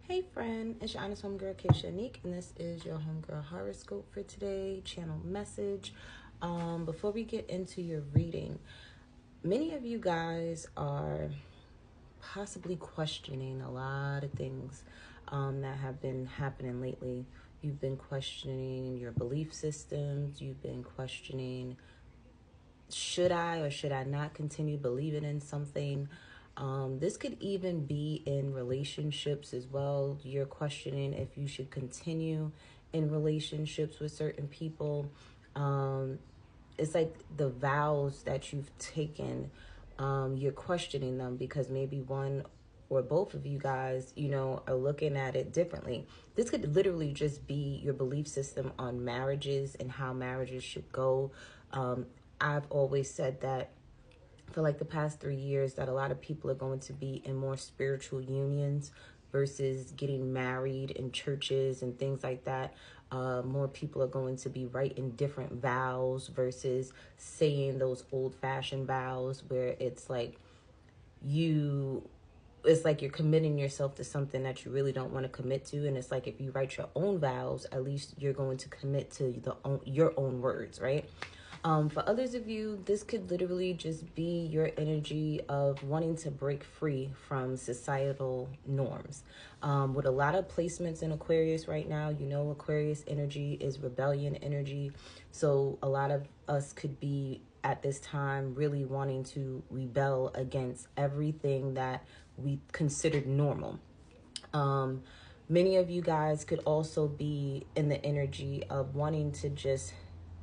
Hey friend, it's your honest homegirl, 𝑇ℎ𝑒 𝐻𝑜𝑛𝑒𝑠𝑡 and this is your homegirl horoscope for today, channel message. Before we get into your reading, many of you guys are possibly questioning a lot of things that have been happening lately. You've been questioning your belief systems. You've been questioning, should I or should I not continue believing in something? This could even be in relationships as well. You're questioning if you should continue in relationships with certain people. It's like the vows that you've taken, you're questioning them because maybe one or both of you guys, are looking at it differently. This could literally just be your belief system on marriages and how marriages should go. I've always said that for like the past 3 years that a lot of people are going to be in more spiritual unions versus getting married in churches and things like that. More people are going to be writing different vows versus saying those old-fashioned vows where it's like you're committing yourself to something that you really don't want to commit to. And it's like if you write your own vows, at least you're going to commit to your own words, right? For others of you, this could literally just be your energy of wanting to break free from societal norms. With a lot of placements in Aquarius right now, Aquarius energy is rebellion energy. So a lot of us could be at this time really wanting to rebel against everything that we considered normal. Many of you guys could also be in the energy of wanting to just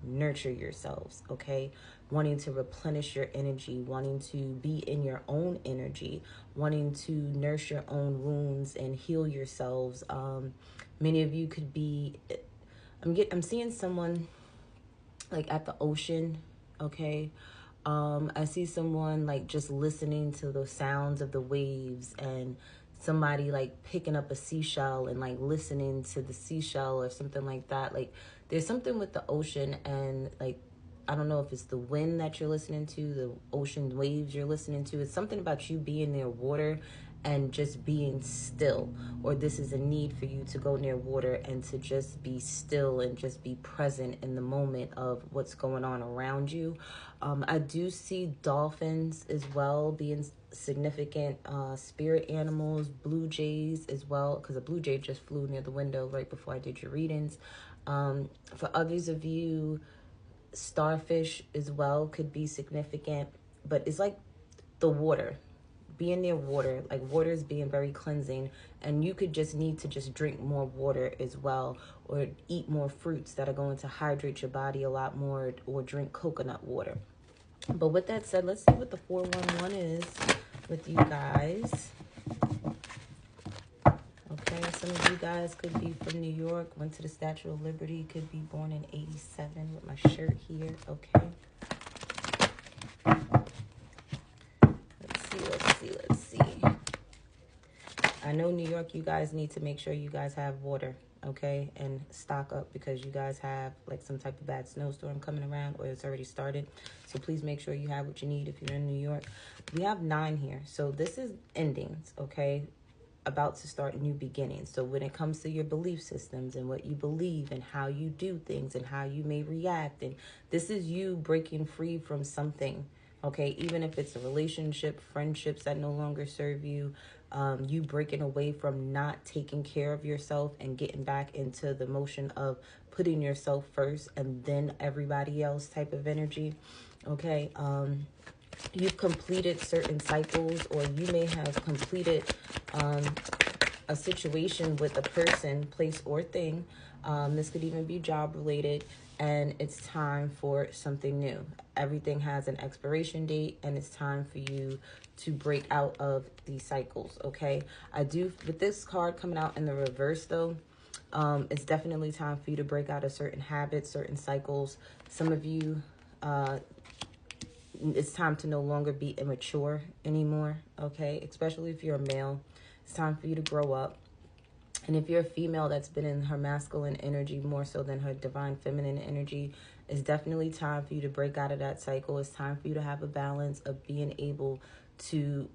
nurture yourselves, okay? Wanting to replenish your energy, wanting to be in your own energy, wanting to nurse your own wounds and heal yourselves. Many of you could be, I'm seeing someone like at the ocean, okay? I see someone like just listening to the sounds of the waves, and somebody like picking up a seashell and like listening to the seashell or something like that. Like there's something with the ocean, and like I don't know if it's the wind that you're listening to, the ocean waves you're listening to. It's something about you being near water and just being still, or this is a need for you to go near water and to just be still and just be present in the moment of what's going on around you. I do see dolphins as well being significant spirit animals, blue jays as well, because a blue jay just flew near the window right before I did your readings. For others of you, starfish as well could be significant, but it's like the water, being near water, like water is being very cleansing, and you could just need to just drink more water as well, or eat more fruits that are going to hydrate your body a lot more, or drink coconut water. But with that said, let's see what the 411 is with you guys. Okay, some of you guys could be from New York, went to the Statue of Liberty, could be born in 87 with my shirt here, okay? Let's see. I know New York, you guys need to make sure you guys have water, okay? And stock up because you guys have like some type of bad snowstorm coming around, or it's already started. So please make sure you have what you need if you're in New York. We have 9 here. So this is endings, okay? About to start new beginnings. So when it comes to your belief systems and what you believe and how you do things and how you may react, and this is you breaking free from something, okay? Even if it's a relationship, friendships that no longer serve you, you breaking away from not taking care of yourself and getting back into the motion of putting yourself first and then everybody else type of energy, okay? You've completed certain cycles, or you may have completed a situation with a person, place, or thing. This could even be job related, and it's time for something new. Everything has an expiration date, and it's time for you to break out of these cycles, okay? With this card coming out in the reverse though, it's definitely time for you to break out of certain habits, certain cycles. Some of you, it's time to no longer be immature anymore, okay? Especially if you're a male, it's time for you to grow up. And if you're a female that's been in her masculine energy more so than her divine feminine energy, it's definitely time for you to break out of that cycle. It's time for you to have a balance of being able to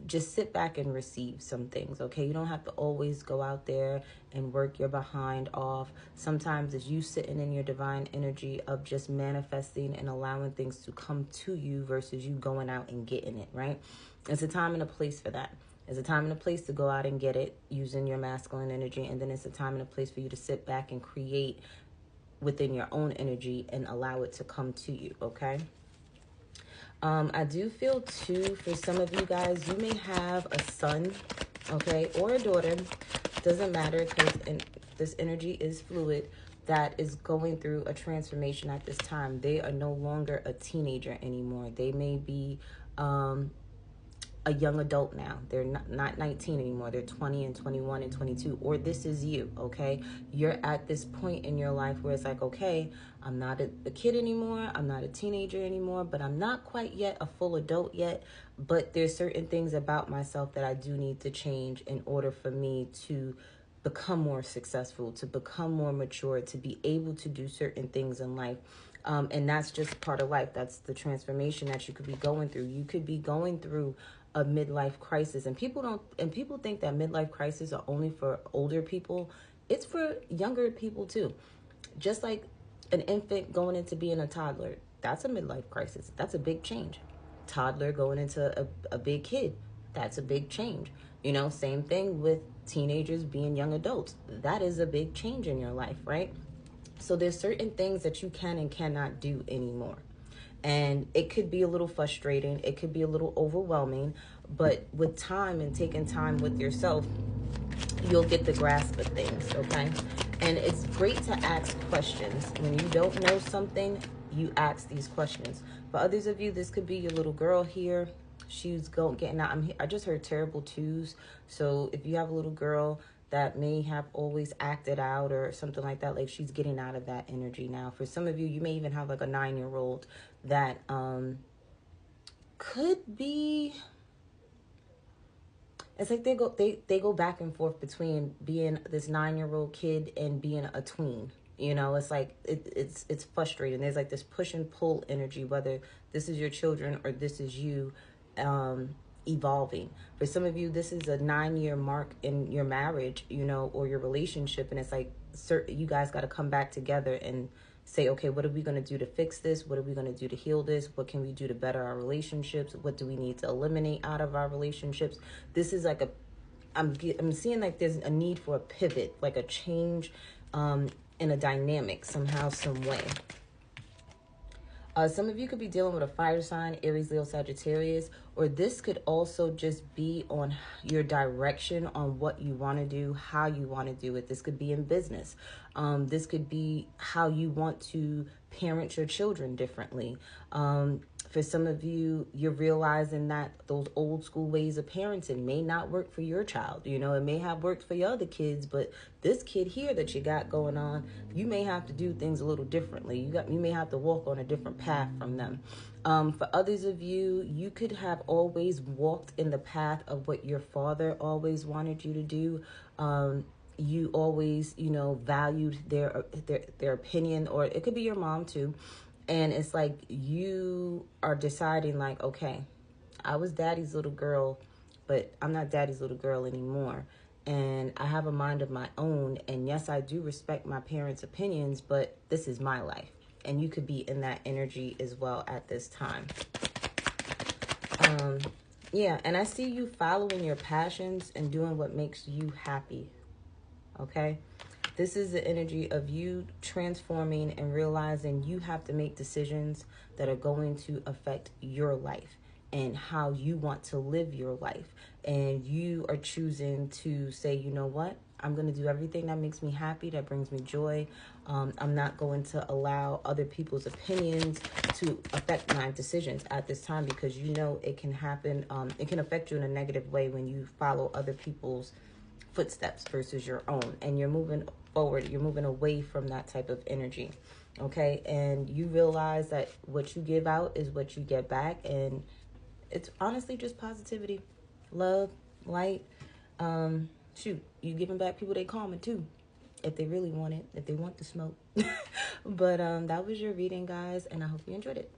just sit back and receive some things, okay? You don't have to always go out there and work your behind off. Sometimes it's you sitting in your divine energy of just manifesting and allowing things to come to you versus you going out and getting it, right? It's a time and a place for that. It's a time and a place to go out and get it using your masculine energy, and then it's a time and a place for you to sit back and create within your own energy and allow it to come to you, okay? I do feel too, for some of you guys, you may have a son, okay, or a daughter, doesn't matter, because this energy is fluid, that is going through a transformation at this time. They are no longer a teenager anymore. They may be a young adult now. They're not 19 anymore. They're 20 and 21 and 22. Or this is you, okay? You're at this point in your life where it's like, okay, I'm not a kid anymore. I'm not a teenager anymore, but I'm not quite yet a full adult yet. But there's certain things about myself that I do need to change in order for me to become more successful, to become more mature, to be able to do certain things in life. And that's just part of life. That's the transformation that you could be going through. You could be going through a midlife crisis, and people think that midlife crises are only for older people. It's for younger people too. Just like an infant going into being a toddler, that's a midlife crisis. That's a big change. Toddler going into a big kid, that's a big change. You know, same thing with teenagers being young adults. That is a big change in your life, right? So there's certain things that you can and cannot do anymore. And it could be a little frustrating. It could be a little overwhelming. But with time and taking time with yourself, you'll get the grasp of things, okay? And it's great to ask questions. When you don't know something, you ask these questions. For others of you, this could be your little girl here. She's getting out. I just heard terrible twos. So if you have a little girl that may have always acted out or something like that, like she's getting out of that energy now. For some of you, you may even have like a 9-year-old that could be, it's like they go back and forth between being this 9-year-old kid and being a tween. You know, it's like it's frustrating. There's like this push and pull energy, whether this is your children or this is you evolving. For some of you, this is a 9-year mark in your marriage, you know, or your relationship, and it's like you guys got to come back together and say, okay, what are we going to do to fix this? What are we going to do to heal this? What can we do to better our relationships? What do we need to eliminate out of our relationships? This is like I'm seeing like there's a need for a pivot, like a change in a dynamic somehow, some way. Some of you could be dealing with a fire sign, Aries, Leo, Sagittarius, or this could also just be on your direction on what you want to do, how you want to do it. This could be in business. This could be how you want to parent your children differently. For some of you, you're realizing that those old school ways of parenting may not work for your child. You know, it may have worked for your other kids, but this kid here that you got going on, you may have to do things a little differently. You may have to walk on a different path from them. For others of you, you could have always walked in the path of what your father always wanted you to do. You always, you know, valued their opinion, or it could be your mom too. And it's like you are deciding like, okay, I was daddy's little girl, but I'm not daddy's little girl anymore. And I have a mind of my own. And yes, I do respect my parents' opinions, but this is my life. And you could be in that energy as well at this time. Yeah, and I see you following your passions and doing what makes you happy. Okay? This is the energy of you transforming and realizing you have to make decisions that are going to affect your life and how you want to live your life. And you are choosing to say, you know what? I'm going to do everything that makes me happy, that brings me joy. I'm not going to allow other people's opinions to affect my decisions at this time, because you know it can happen. It can affect you in a negative way when you follow other people's footsteps versus your own, and you're moving forward, you're moving away from that type of energy. Okay, and you realize that what you give out is what you get back, and it's honestly just positivity, love, light. Shoot, you giving back people they calming too, if they really want it, if they want the smoke. But that was your reading, guys, and I hope you enjoyed it.